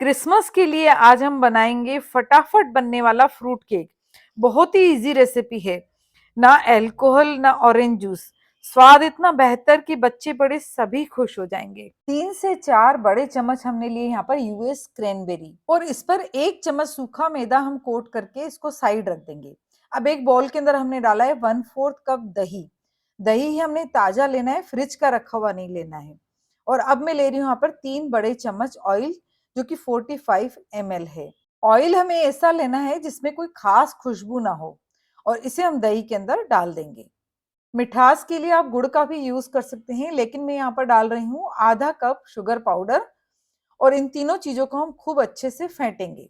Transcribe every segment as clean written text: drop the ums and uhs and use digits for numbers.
Christmas के लिए आज हम बनाएंगे फटाफट बनने वाला फ्रूट केक। बहुत ही इजी रेसिपी है। ना अल्कोहल ना ऑरेंज जूस। स्वाद इतना बेहतर कि बच्चे बड़े सभी खुश हो जाएंगे। 3 से 4 बड़े चम्मच हमने लिए यहाँ पर यूएस क्रैनबेरी और इस पर 1 चम्मच सूखा मैदा हम कोट करके इसको साइड रख देंगे। अब एक बाउल के अंदर हमने डाला है 1/4 कप दही। दही ही हमने ताजा लेना है, फ्रिज का रखा हुआ नहीं लेना है। और अब मैं ले रही हूँ यहाँ पर 3 बड़े चम्मच ऑयल, जो कि 45 ml है। ऑयल हमें ऐसा लेना है जिसमें कोई खास खुशबू ना हो और इसे हम दही के अंदर डाल देंगे। मिठास के लिए आप गुड़ का भी यूज कर सकते हैं, लेकिन मैं यहाँ पर डाल रही हूँ आधा कप शुगर पाउडर। और इन तीनों चीजों को हम खूब अच्छे से फेंटेंगे।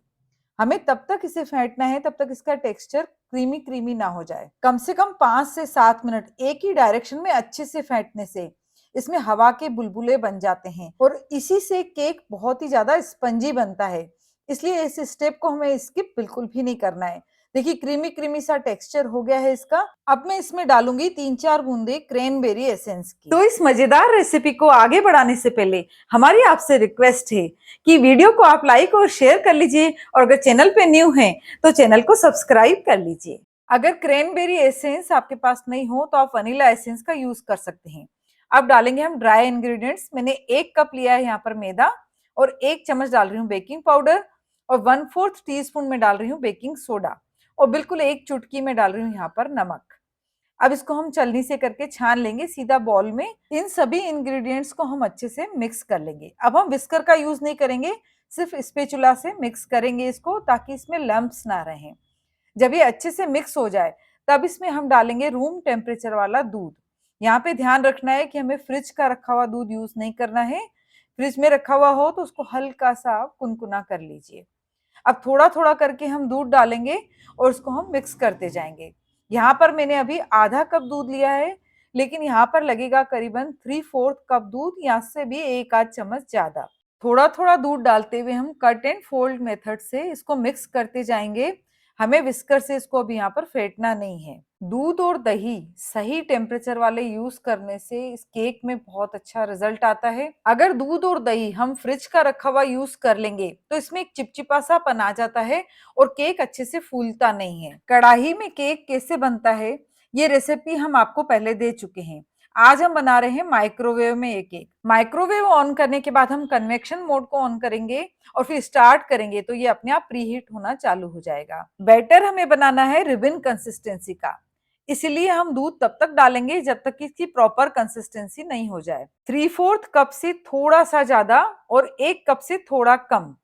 हमें तब तक इसे फेंटना है तब तक इसका टेक्सचर क्रीमी क्रीमी ना हो जाए। कम से कम 5 से 7 मिनट एक ही डायरेक्शन में अच्छे से फेंटने से इसमें हवा के बुलबुले बन जाते हैं और इसी से केक बहुत ही ज्यादा स्पंजी बनता है। इसलिए इस स्टेप को हमें स्किप बिल्कुल भी नहीं करना है। देखिए क्रीमी क्रीमी सा टेक्सचर हो गया है इसका। अब मैं इसमें डालूंगी 3-4 बूंदे क्रैनबेरी एसेंस की। तो इस मजेदार रेसिपी को आगे बढ़ाने से पहले हमारी आपसे रिक्वेस्ट है कि वीडियो को आप लाइक और शेयर कर लीजिए और अगर चैनल पे न्यू हैं तो चैनल को सब्सक्राइब कर लीजिए। अगर क्रैनबेरी एसेंस आपके पास नहीं हो तो आप वनीला एसेंस का यूज कर सकते हैं। अब डालेंगे हम ड्राई इंग्रेडिएंट्स। मैंने 1 कप लिया है यहाँ पर मैदा और 1 चम्मच डाल रही हूँ बेकिंग पाउडर और 1/4 टीस्पून में डाल रही हूँ बेकिंग सोडा और बिल्कुल 1 चुटकी में डाल रही हूँ यहाँ पर नमक। अब इसको हम छलनी से करके छान लेंगे सीधा बॉल में। इन सभी इंग्रेडिएंट्स को हम अच्छे से मिक्स कर लेंगे। अब हम विस्कर का यूज नहीं करेंगे, सिर्फ स्पैचुला से मिक्स करेंगे इसको, ताकि इसमें लम्प्स ना रहें। जब ये अच्छे से मिक्स हो जाए तब इसमें हम डालेंगे रूम टेम्परेचर वाला दूध। यहाँ पे ध्यान रखना है कि हमें फ्रिज का रखा हुआ दूध यूज नहीं करना है। फ्रिज में रखा हुआ हो तो उसको हल्का सा कुनकुना कर लीजिए। अब थोड़ा थोड़ा करके हम दूध डालेंगे और उसको हम मिक्स करते जाएंगे। यहाँ पर मैंने अभी आधा कप दूध लिया है, लेकिन यहाँ पर लगेगा करीबन 3/4 कप दूध या से भी 1 आध चम्मच ज्यादा। थोड़ा थोड़ा दूध डालते हुए हम कट एंड फोल्ड मेथड से इसको मिक्स करते जाएंगे। हमें विस्कर से इसको अभी यहाँ पर फेंटना नहीं है। दूध और दही सही टेम्परेचर वाले यूज करने से इस केक में बहुत अच्छा रिजल्ट आता है। अगर दूध और दही हम फ्रिज का रखा हुआ यूज कर लेंगे तो इसमें एक चिपचिपा सा पन आ जाता है और केक अच्छे से फूलता नहीं है। कढ़ाई में केक कैसे बनता है ये रेसिपी हम आपको पहले दे चुके हैं। आज हम बना रहे हैं माइक्रोवेव में एक केक। माइक्रोवेव ऑन करने के बाद हम कन्वेक्शन मोड को ऑन करेंगे और फिर स्टार्ट करेंगे तो ये अपने आप प्रीहीट होना चालू हो जाएगा। बैटर हमें बनाना है रिबन कंसिस्टेंसी का, इसलिए हम दूध तब तक डालेंगे जब तक कि इसकी प्रॉपर कंसिस्टेंसी नहीं हो जाए। 3/4 कप से थोड़ा सा ज्यादा और 1 कप से थोड़ा कम,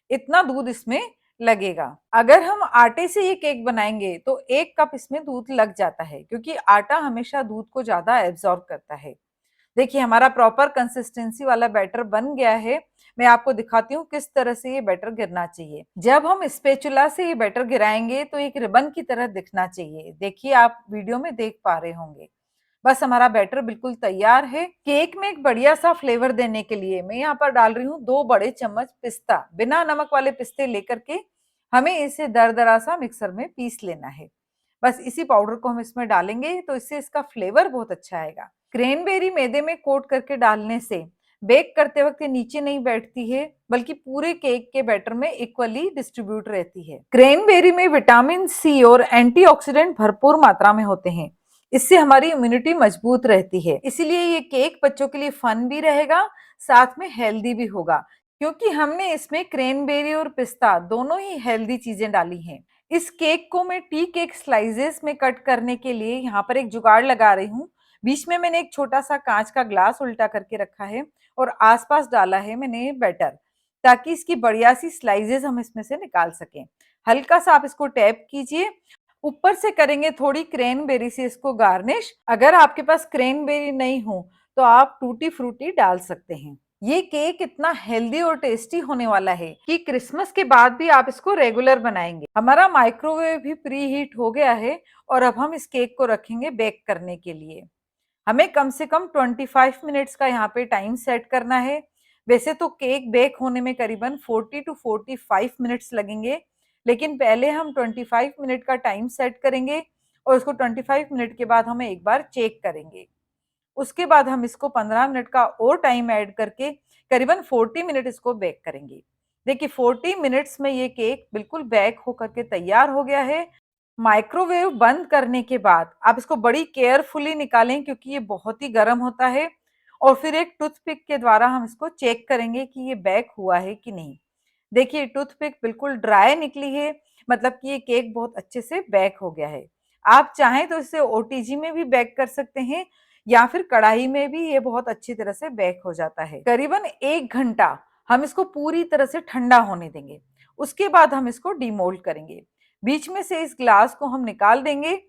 इतना दूध इसमें लगेगा। अगर हम आटे से ये केक बनाएंगे तो 1 कप इसमें दूध लग जाता है, क्योंकि आटा हमेशा दूध को ज्यादा एब्जॉर्ब करता है। देखिए हमारा प्रॉपर कंसिस्टेंसी वाला बैटर बन गया है। मैं आपको दिखाती हूँ किस तरह से ये बैटर गिरना चाहिए। जब हम स्पैचुला से ये बैटर गिराएंगे तो एक रिबन की तरह दिखना चाहिए। देखिए आप वीडियो में देख पा रहे होंगे। बस हमारा बैटर बिल्कुल तैयार है। केक में एक बढ़िया सा फ्लेवर देने के लिए मैं यहाँ पर डाल रही हूँ 2 बड़े चम्मच पिस्ता। बिना नमक वाले पिस्ते लेकर के हमें इसे दरदरा सा मिक्सर में पीस लेना है। बस इसी पाउडर को हम इसमें डालेंगे तो इससे इसका फ्लेवर बहुत अच्छा आएगा। क्रैनबेरी मैदे में कोट करके डालने से बेक करते वक्त ये नीचे नहीं बैठती है, बल्कि पूरे केक के बैटर में इक्वली डिस्ट्रीब्यूट रहती है। क्रैनबेरी में विटामिन सी और एंटीऑक्सीडेंट भरपूर मात्रा में होते हैं। इससे हमारी इम्यूनिटी मजबूत रहती है। इसीलिए ये केक बच्चों के लिए फन भी रहेगा, साथ में हेल्दी भी होगा, क्योंकि हमने इसमें क्रैनबेरी और पिस्ता दोनों ही हेल्दी चीजें डाली हैं। इस केक को मैं टी केक स्लाइसेस में कट करने के लिए यहाँ पर एक जुगाड़ लगा रही हूँ। बीच में मैंने एक छोटा सा कांच का ग्लास उल्टा करके रखा है और आसपास डाला है मैंने बैटर, ताकि इसकी बढ़िया सी स्लाइसेस हम इसमें से निकाल सकें। हल्का सा आप इसको टैप कीजिए। ऊपर से करेंगे थोड़ी क्रैनबेरी से इसको गार्निश। अगर आपके पास क्रैनबेरी नहीं हो तो आप टूटी फ्रूटी डाल सकते हैं। ये केक इतना हेल्दी और टेस्टी होने वाला है कि क्रिसमस के बाद भी आप इसको रेगुलर बनाएंगे। हमारा माइक्रोवेव भी प्री हीट हो गया है और अब हम इस केक को रखेंगे बेक करने के लिए। हमें कम से कम 25 मिनट्स का यहाँ पे टाइम सेट करना है। वैसे तो केक बेक होने में करीबन 40 टू 45 मिनट्स लगेंगे, लेकिन पहले हम 25 मिनट का टाइम सेट करेंगे और उसको 25 मिनट के बाद हम एक बार चेक करेंगे। उसके बाद हम इसको 15 मिनट का और टाइम ऐड करके करीबन 40 मिनट इसको बेक करेंगे। देखिए 40 मिनट्स में ये केक बिल्कुल बेक होकर के तैयार हो गया है। माइक्रोवेव बंद करने के बाद आप इसको बड़ी केयरफुली निकालें क्योंकि ये बहुत ही गर्म होता है, और फिर एक टूथपिक के द्वारा हम इसको चेक करेंगे कि ये बेक हुआ है कि नहीं। देखिए टूथपिक बिल्कुल ड्राई निकली है, मतलब कि ये केक बहुत अच्छे से बेक हो गया है। आप चाहें तो इसे ओटीजी में भी बेक कर सकते हैं, या फिर कढ़ाई में भी ये बहुत अच्छी तरह से बेक हो जाता है। करीबन 1 घंटा हम इसको पूरी तरह से ठंडा होने देंगे। उसके बाद हम इसको डीमोल्ड करेंगे। बीच में से इस ग्लास को हम निकाल देंगे,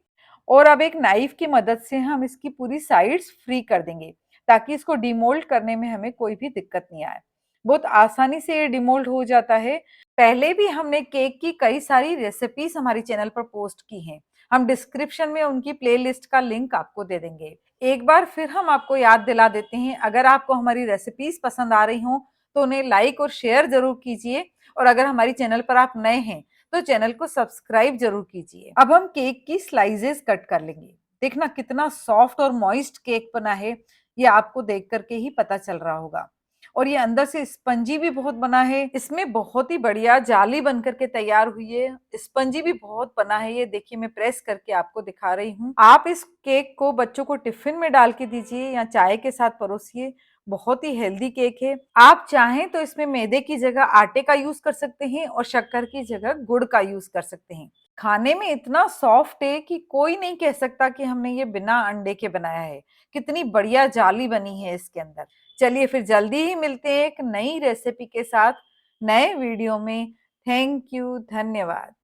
और अब एक नाइफ की मदद से हम इसकी पूरी साइड्स फ्री कर देंगे, ताकि इसको डीमोल्ड करने में हमें कोई भी दिक्कत नहीं आए। बहुत आसानी से ये डिमोल्ड हो जाता है। पहले भी हमने केक की कई सारी रेसिपीज हमारी चैनल पर पोस्ट की हैं। हम डिस्क्रिप्शन में उनकी प्लेलिस्ट का लिंक आपको दे देंगे। एक बार फिर हम आपको याद दिला देते हैं, अगर आपको हमारी रेसिपीज पसंद आ रही हों तो उन्हें लाइक और शेयर जरूर कीजिए, और अगर हमारी चैनल पर आप नए हैं तो चैनल को सब्सक्राइब जरूर कीजिए। अब हम केक की स्लाइसेस कट कर लेंगे। देखना कितना सॉफ्ट और मॉइस्ट केक बना है, ये आपको देख करके ही पता चल रहा होगा। और ये अंदर से स्पंजी भी बहुत बना है, इसमें बहुत ही बढ़िया जाली बन करके तैयार हुई है। स्पंजी भी बहुत बना है, ये देखिए मैं प्रेस करके आपको दिखा रही हूँ। आप इस केक को बच्चों को टिफिन में डाल के दीजिए या चाय के साथ परोसिए। बहुत ही हेल्दी केक है। आप चाहें तो इसमें मैदे की जगह आटे का यूज कर सकते हैं, और शक्कर की जगह गुड़ का यूज कर सकते हैं। खाने में इतना सॉफ्ट है कि कोई नहीं कह सकता कि हमने ये बिना अंडे के बनाया है। कितनी बढ़िया जाली बनी है इसके अंदर। चलिए फिर जल्दी ही मिलते हैं एक नई रेसिपी के साथ, नए वीडियो में। थैंक यू, धन्यवाद।